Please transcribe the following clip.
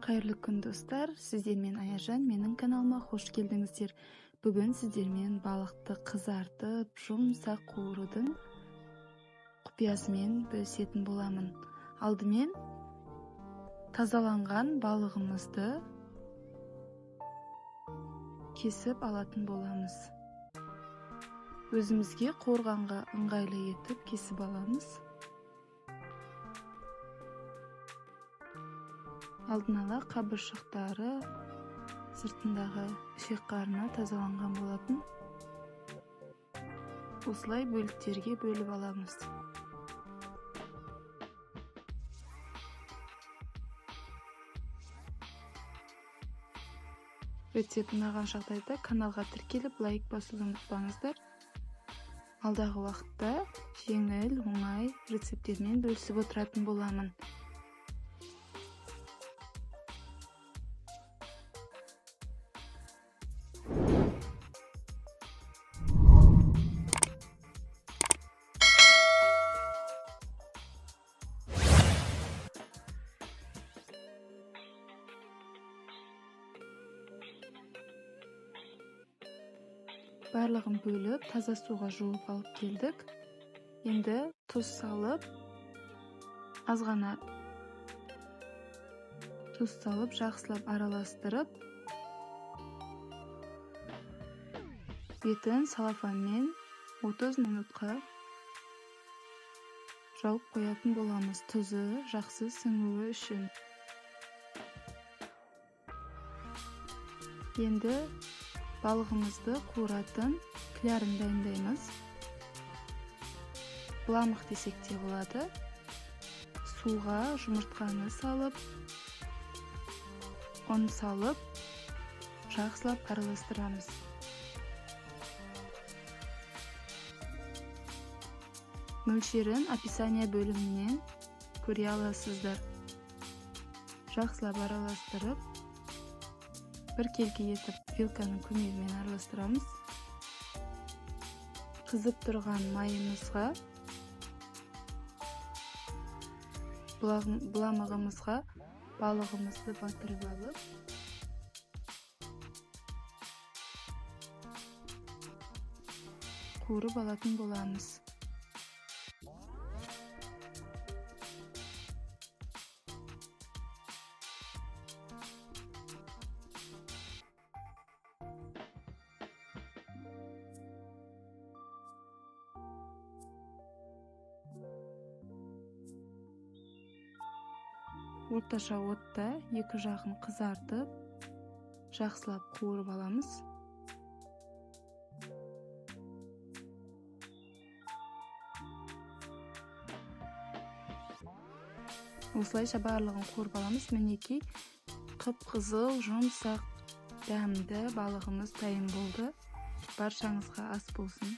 Қайырлы күн достар, сіздермен Аяржан, менің каналыма қош келдіңіздер. Бүгін сіздермен балықты қызартып, жұмсақ қуырудың құпиясымен бөлісетін боламын. Алдымен тазаланған балығымызды кесіп алатын боламыз. Өзімізге қорғанға ыңғайлы етіп кесіп аламыз. Алдын ала қабыршақтары, сыртындағы ішек қарны тазаланған болатын. Осылай бөліктерге бөліп аламыз. Рецепт ұнаған жағдайда каналға тіркеліп, лайк басуды ұмытпаңыздар. Алдағы уақытта жеңіл, оңай рецепттермен бөлісіп отыратын боламын. Барлығын бөліп, таза суға жуып алып келдік. Енді тұз салып, азғана тұз салып, жақсылап араластырып, бетін салафанмен 30 минутқа жауып қоятын боламыз, тұзы жақсы сіңуі үшін. Енді балығымызды қуыратын клярын дайындаймыз. Бұламық десек те болады. Суға жұмыртқаны салып, ұн салып, жақсылап араластырамыз. Мөлшерін описание бөлімінен көре аласыздар. Жақсылап араластырып, бір келге етіп вилканың көмегімен араластырамыз. Қызып тұрған майымызға, бұламығымызға балығымызды батырып алып, қуырып алатын боламыз. Орташа отта екі жағын қызартып, жақсылап қуырып аламыз. Осылайша барлығын қуырып аламыз. Мінекей қып-қызыл, жұмсақ, дәмді балығымыз дайын болды. Баршаңызға ас болсын.